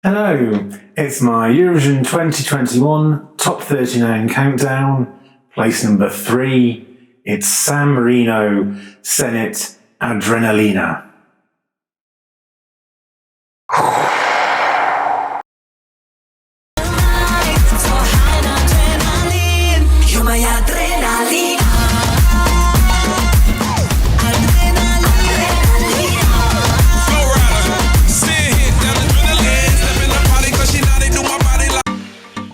Hello, it's my Eurovision 2021 Top 39 countdown, place number 3. It's San Marino, Senhit, Adrenalina.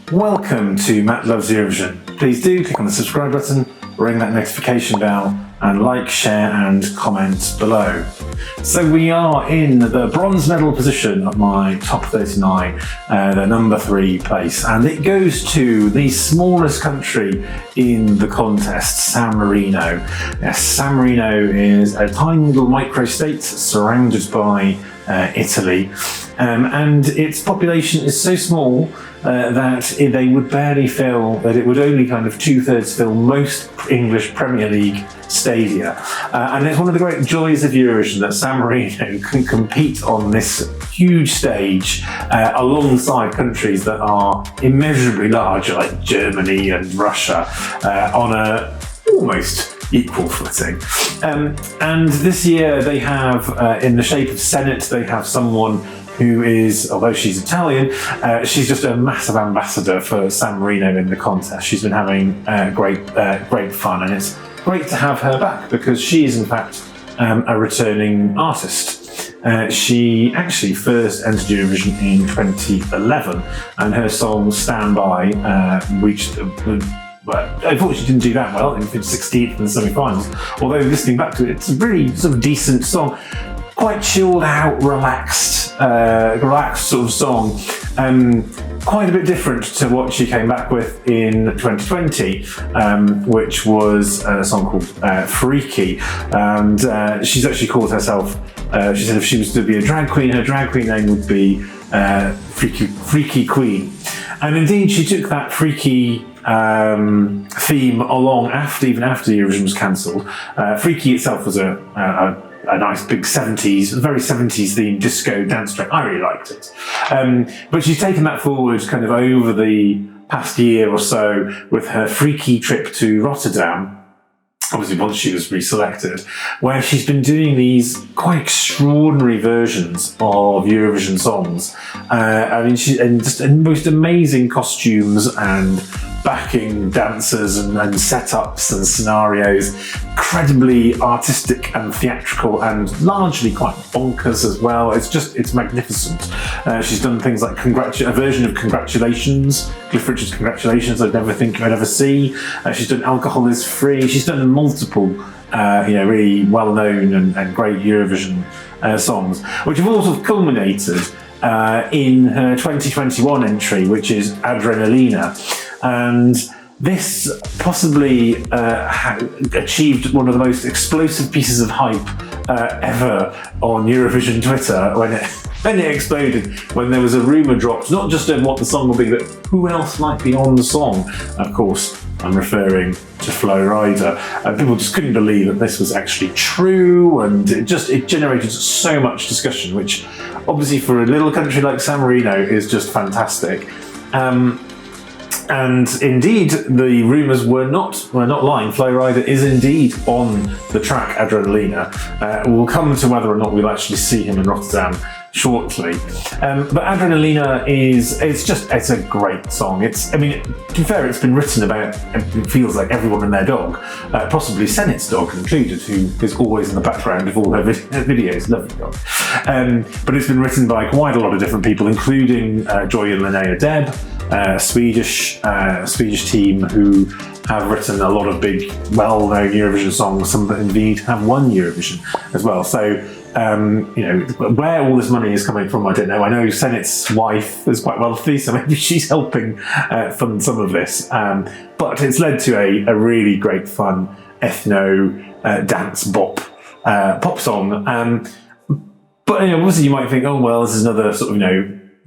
Welcome to Matt Loves Eurovision. Please do click on the subscribe button, ring that notification bell, and like, share, and comment below. So we are in the bronze medal position of my top 39, the number 3 place, and it goes to the smallest country in the contest, San Marino. Yes, San Marino is a tiny little microstate surrounded by Italy, and its population is so small that they would barely fill, that it would only kind of 2/3 fill most English Premier League stadia. And it's one of the great joys of Eurovision that San Marino can compete on this huge stage alongside countries that are immeasurably larger, like Germany and Russia, on a almost equal footing. And this year they have, in the shape of Senhit, they have someone who is, although she's Italian, she's just a massive ambassador for San Marino in the contest. She's been having great fun, and it's great to have her back because she is in fact a returning artist. She actually first entered Eurovision in 2011, and her song Stand By reached well, unfortunately didn't do that well, in 16th in the semi-finals. Although listening back to it, it's a really sort of decent song. Quite chilled out, relaxed sort of song. Quite a bit different to what she came back with in 2020, which was a song called Freaky. And she's actually called herself, she said if she was to be a drag queen, her drag queen name would be Freaky Queen. And indeed, she took that freaky theme along even after Eurovision was cancelled. Freaky itself was a nice big 70s, very 70s themed disco dance track. I really liked it. But she's taken that forward kind of over the past year or so with her freaky trip to Rotterdam, obviously once she was reselected, where she's been doing these quite extraordinary versions of Eurovision songs. I mean, she and just most amazing costumes and backing dancers and setups and scenarios, incredibly artistic and theatrical and largely quite bonkers as well. It's magnificent. She's done things like a version of Congratulations, Cliff Richard's Congratulations, I'd never think I'd ever see. She's done Alcohol Is Free. She's done multiple really well-known and great Eurovision songs, which have all sort of culminated in her 2021 entry, which is Adrenalina. And this possibly achieved one of the most explosive pieces of hype ever on Eurovision Twitter when it exploded, when there was a rumour dropped, not just of what the song will be, but who else might be on the song. Of course, I'm referring to Flo Rida. People just couldn't believe that this was actually true, and it generated so much discussion, which obviously for a little country like San Marino is just fantastic. And indeed, the rumours were not lying. Flo Rida is indeed on the track Adrenalina. We'll come to whether or not we'll actually see him in Rotterdam shortly. But Adrenalina it's a great song. To be fair, it's been written about, it feels like everyone and their dog, possibly Senhit's dog included, who is always in the background of all her videos. Lovely dog. But it's been written by quite a lot of different people, including Joy and Linnea Deb, Swedish team who have written a lot of big, well-known Eurovision songs. Some that indeed have won Eurovision as well. So, where all this money is coming from, I don't know. I know Senhit's wife is quite wealthy, so maybe she's helping fund some of this. But it's led to a really great, fun ethno dance pop song. But obviously, you might think, oh well, this is another sort of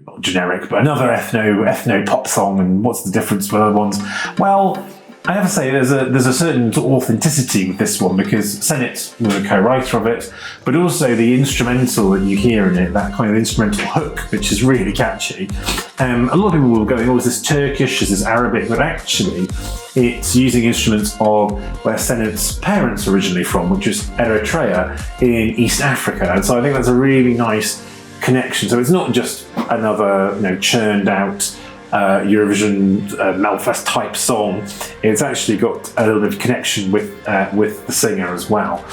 not generic, but another ethno pop song, and what's the difference with other ones? Well, I have to say there's a certain sort of authenticity with this one because Senhit was a co-writer of it, but also the instrumental that you hear in it, that kind of instrumental hook, which is really catchy. A lot of people were going, oh, is this Turkish, is this Arabic? But actually, it's using instruments of where Senhit's parents are originally from, which is Eritrea in East Africa. And so I think that's a really nice connection. So it's not just another, churned out Eurovision Melfest type song. It's actually got a little bit of connection with the singer as well.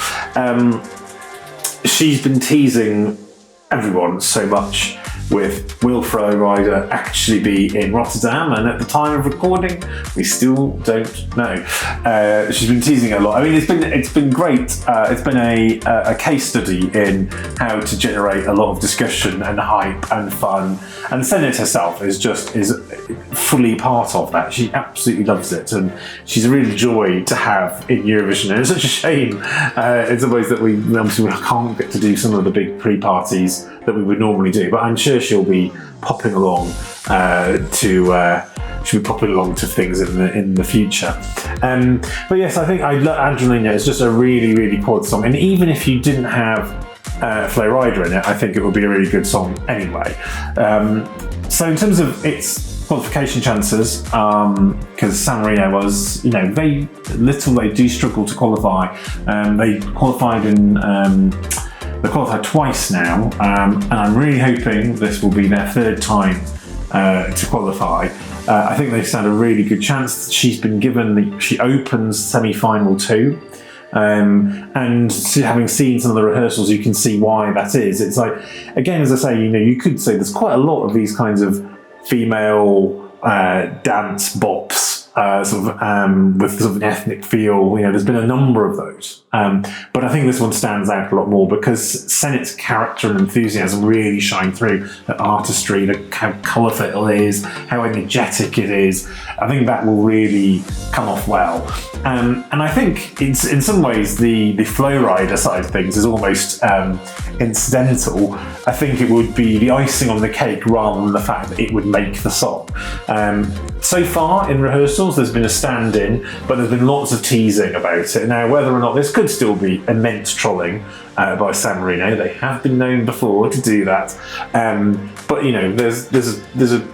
She's been teasing everyone so much with will Flo Rida actually be in Rotterdam, and at the time of recording we still don't know. She's been teasing a lot. I mean, it's been great. It's been a case study in how to generate a lot of discussion and hype and fun, and Senhit herself is fully part of that. She absolutely loves it, and she's a real joy to have in Eurovision, and it's such a shame in some ways that we obviously can't get to do some of the big pre-parties that we would normally do, but I'm sure she'll be popping along to things in the future. But yes, I think Adrenalina is just a really, really quality song, and even if you didn't have Flo Rida in it, I think it would be a really good song anyway. So in terms of its qualification chances, because San Marino was, very little, they do struggle to qualify. They qualified twice now, and I'm really hoping this will be their third time to qualify. I think they stand a really good chance. She's been given, she opens semi-final 2, and having seen some of the rehearsals, you can see why that is. It's like, again, as I say, you could say there's quite a lot of these kinds of female dance bops, with sort of an ethnic feel. There's been a number of those, but I think this one stands out a lot more because Senhit's character and enthusiasm really shine through. The artistry, how colourful it is, how energetic it is. I think that will really come off well. And I think in some ways the Flo Rida side of things is almost incidental. I think it would be the icing on the cake rather than the fact that it would make the song. So far in rehearsals, there's been a stand-in, but there's been lots of teasing about it. Now, whether or not this could still be immense trolling by San Marino, they have been known before to do that. But there's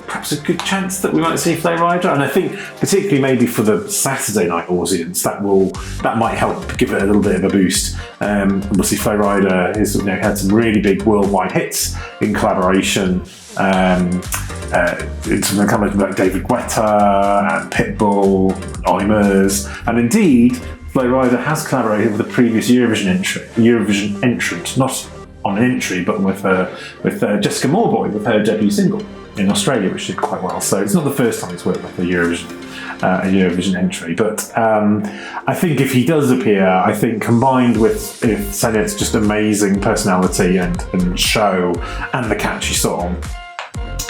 perhaps a good chance that we might see Flo Rida, and I think particularly maybe for the Saturday night audience, that might help give it a little bit of a boost. Obviously, Flo Rida has had some really big worldwide hits in collaboration. It's from the companies like David Guetta and Pitbull, Oimers, and indeed, Flo Rida has collaborated with the previous Eurovision entrant, not on an entry, but with Jessica Moorboy with her debut single in Australia, which did quite well. So it's not the first time he's worked with a Eurovision entry. But I think if he does appear, I think combined with Senhit's just amazing personality and show and the catchy song,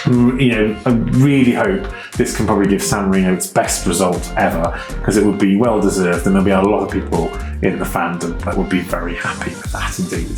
I really hope this can probably give San Marino its best result ever, because it would be well deserved, and there'll be a lot of people in the fandom that would be very happy with that indeed.